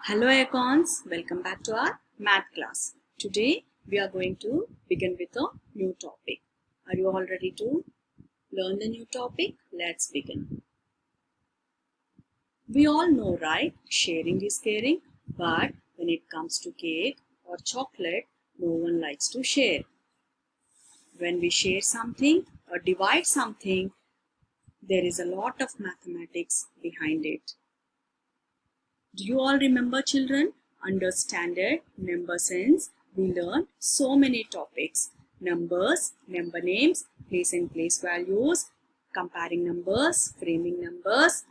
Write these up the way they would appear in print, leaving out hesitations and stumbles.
Hello Icons, welcome back to our math class. Today we are going to begin with a new topic. Are you all ready to learn the new topic? Let's begin. We all know, right? Sharing is caring, but when it comes to cake or chocolate, no one likes to share. When we share something or divide something, there is a lot of mathematics behind it. Do you all remember, children? Under standard number sense, we learned so many topics. Numbers, number names, place and place values, comparing numbers, framing numbers,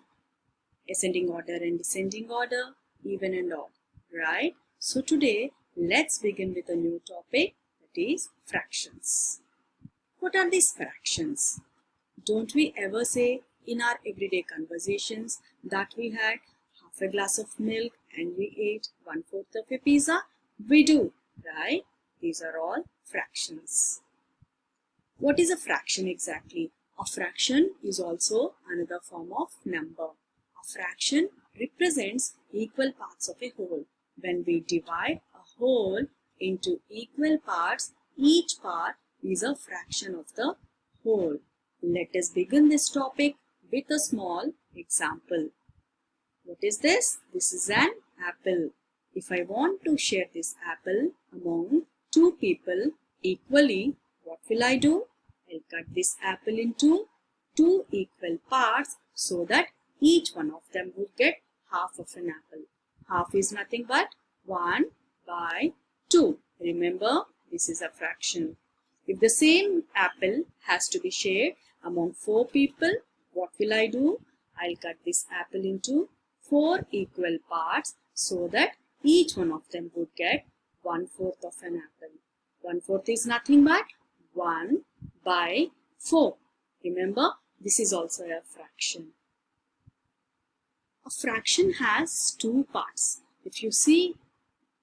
ascending order and descending order, even and odd, right? So today, let's begin with a new topic, that is fractions. What are these fractions? Don't we ever say in our everyday conversations that we had half a glass of milk and we ate 1/4 of a pizza? We do, right? These are all fractions. What is a fraction exactly? A fraction is also another form of number. A fraction represents equal parts of a whole. When we divide a whole into equal parts, each part is a fraction of the whole. Let us begin this topic with a small example. What is this? This is an apple. If I want to share this apple among two people equally, what will I do? I'll cut this apple into two equal parts so that each one of them would get half of an apple. Half is nothing but 1/2. Remember, this is a fraction. If the same apple has to be shared among 4 people, what will I do? I'll cut this apple into 4 equal parts so that each one of them would get 1/4 of an apple. 1/4 is nothing but 1/4. Remember, this is also a fraction. A fraction has two parts. If you see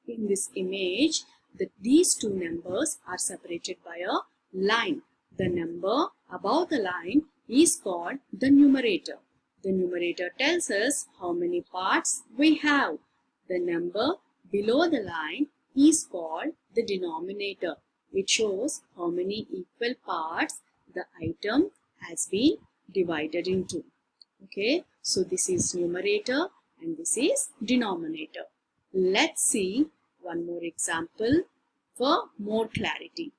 in this image that these two numbers are separated by a line. The number above the line is called the numerator. The numerator tells us how many parts we have. The number below the line is called the denominator. It shows how many equal parts the item has been divided into. Okay, so this is numerator and this is denominator. Let's see one more example for more clarity.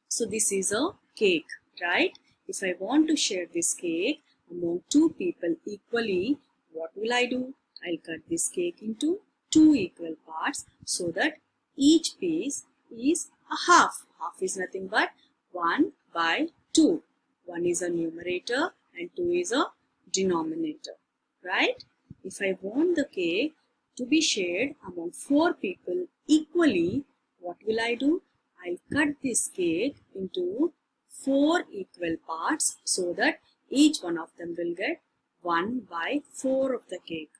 So this is a cake, right? If I want to share this cake among two people equally, what will I do? I'll cut this cake into two equal parts so that each piece is a half. Half is nothing but 1/2. 1 is a numerator and 2 is a denominator, right? If I want the cake to be shared among 4 people equally, what will I do? I'll cut this cake into 4 equal parts so that each one of them will get 1/4 of the cake.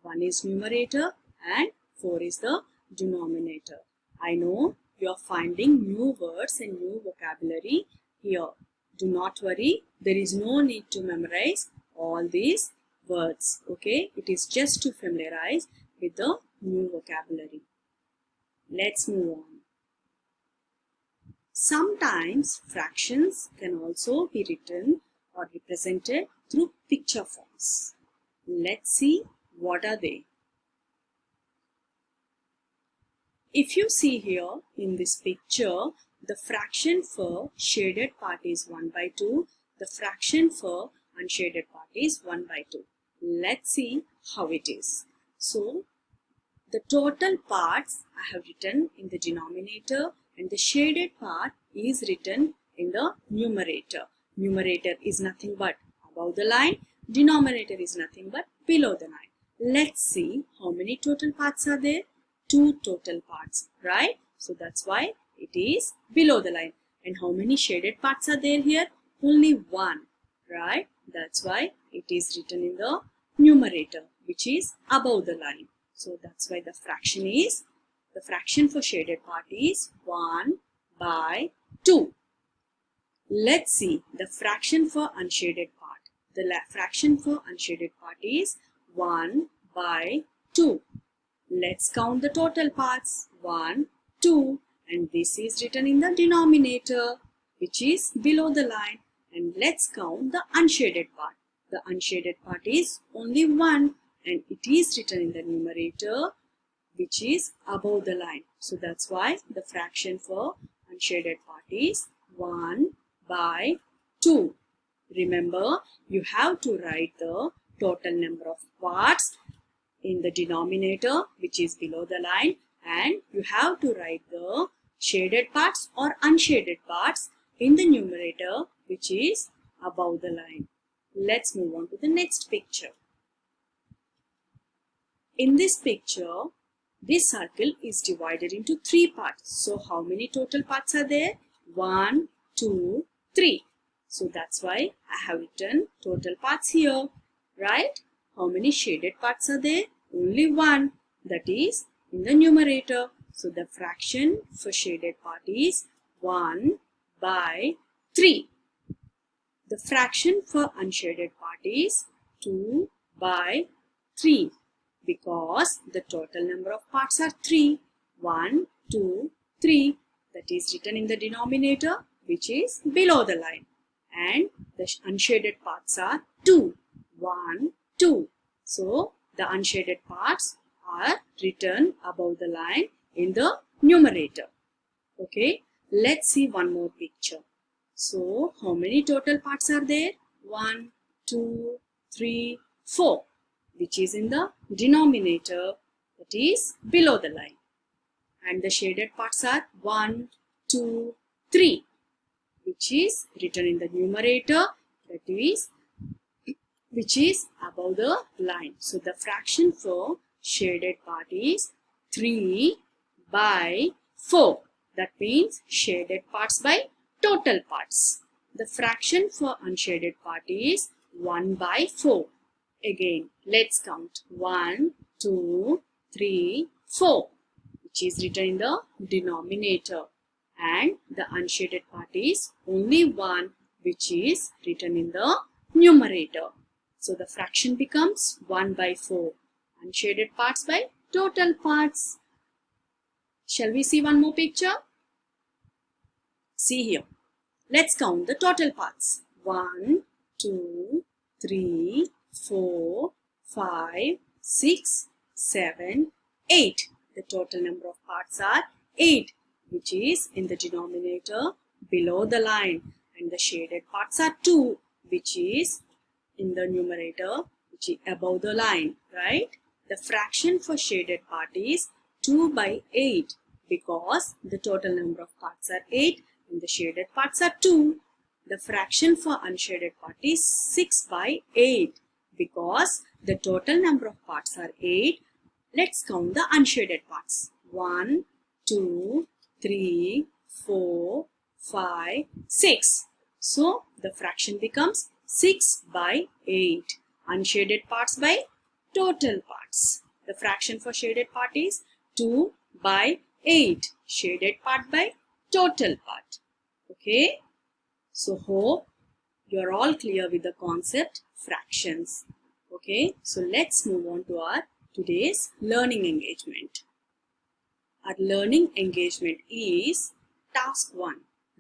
1 is numerator and 4 is the denominator. I know you are finding new words and new vocabulary here. Do not worry, there is no need to memorize all these words, okay? It is just to familiarize with the new vocabulary. Let's move on. Sometimes fractions can also be written or represented through picture forms. Let's see what are they. If you see here in this picture, the fraction for shaded part is 1/2. The fraction for unshaded part is 1/2. Let's see how it is. So, the total parts I have written in the denominator and the shaded part is written in the numerator. Numerator is nothing but above the line. Denominator is nothing but below the line. Let's see how many total parts are there. 2 total parts, right? So that's why it is below the line. And how many shaded parts are there here? Only 1, right? That's why it is written in the numerator, which is above the line. So that's why the fraction for shaded part is 1/2. Let's see the fraction for unshaded part. The fraction for unshaded part is 1 by 2. Let's count the total parts. 1, 2, and this is written in the denominator, which is below the line. And let's count the unshaded part. The unshaded part is only 1, and it is written in the numerator, which is above the line. So that's why the fraction for unshaded part is 1 by 2. Remember, you have to write the total number of parts in the denominator, which is below the line, and you have to write the shaded parts or unshaded parts in the numerator, which is above the line. Let's move on to the next picture. In this picture, this circle is divided into 3 parts. So how many total parts are there? 1, 2, 3. So that's why I have written total parts here, right? How many shaded parts are there? Only 1. That is in the numerator. So the fraction for shaded part is 1 by 3. The fraction for unshaded part is 2 by 3. Because the total number of parts are 3. 1, 2, 3. That is written in the denominator, which is below the line. And the unshaded parts are 2. 1, 2. So the unshaded parts are written above the line in the numerator. Okay, let's see one more picture. So how many total parts are there? 1, 2, 3, 4. Which is in the denominator, that is below the line. And the shaded parts are 1, 2, 3, which is written in the numerator, that is, which is above the line. So the fraction for shaded part is 3 by 4. That means shaded parts by total parts. The fraction for unshaded part is 1 by 4. Again, let's count 1, 2, 3, 4, which is written in the denominator. And the unshaded part is only 1, which is written in the numerator. So the fraction becomes 1 by 4. Unshaded parts by total parts. Shall we see one more picture? See here. Let's count the total parts. 1, 2, 3, 4, 5, 6, 7, 8. The total number of parts are 8, which is in the denominator below the line. And the shaded parts are 2, which is in the numerator, which is above the line, right? The fraction for shaded part is 2 by 8, because the total number of parts are 8 and the shaded parts are 2. The fraction for unshaded part is 6 by 8. Because the total number of parts are 8, let's count the unshaded parts. 1, 2, 3, 4, 5, 6. So the fraction becomes 6 by 8. Unshaded parts by total parts. The fraction for shaded part is 2 by 8. Shaded part by total part. Okay. So hope you are all clear with the concept fractions. Okay, so let's move on to our today's learning engagement. Our learning engagement is task 1.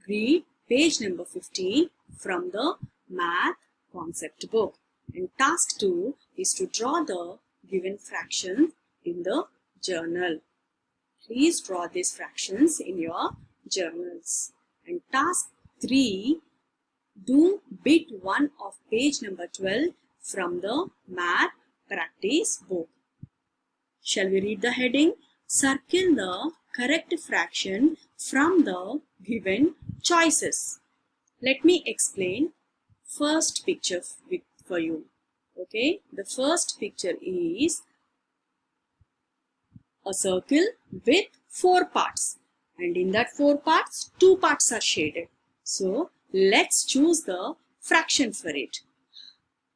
Read page number 15 from the math concept book. And task 2 is to draw the given fractions in the journal. Please draw these fractions in your journals. And task 3, do bit 1 of page number 12 from the math practice book. Shall we read the heading? Circle the correct fraction from the given choices. Let me explain first picture for you. Okay, the first picture is a circle with 4 parts, and in that 4 parts, 2 parts are shaded. So let's choose the fraction for it.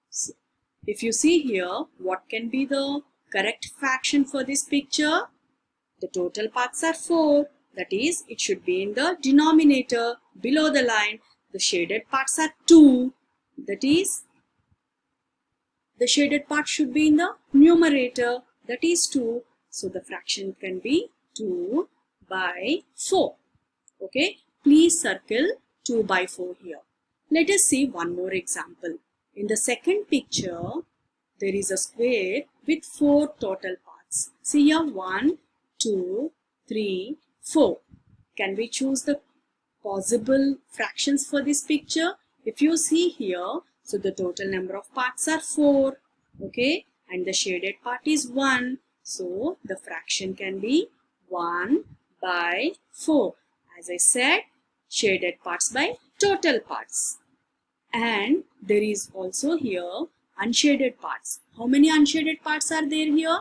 So, if you see here, what can be the correct fraction for this picture? The total parts are 4. That is, it should be in the denominator below the line. The shaded parts are 2. That is, the shaded part should be in the numerator, that is 2. So the fraction can be 2 by 4. Okay, please circle 2 by 4 here. Let us see one more example. In the second picture, there is a square with 4 total parts. See here, 1, 2, 3, 4. Can we choose the possible fractions for this picture? If you see here, so the total number of parts are 4. Okay, and the shaded part is 1. So the fraction can be 1 by 4. As I said, shaded parts by total parts. And there is also here unshaded parts. How many unshaded parts are there here?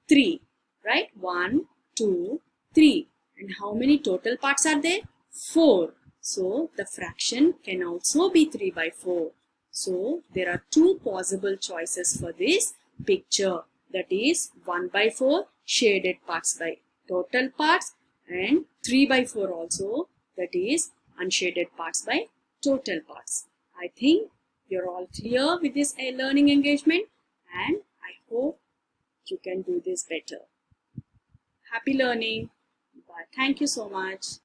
3, right? 1, 2, 3. And how many total parts are there? 4. So the fraction can also be 3 by 4. So there are 2 possible choices for this picture. That is 1 by 4 shaded parts by total parts, and 3 by 4 also, that is unshaded parts by total parts. I think you're all clear with this learning engagement, and I hope you can do this better. Happy learning. Bye. Thank you so much.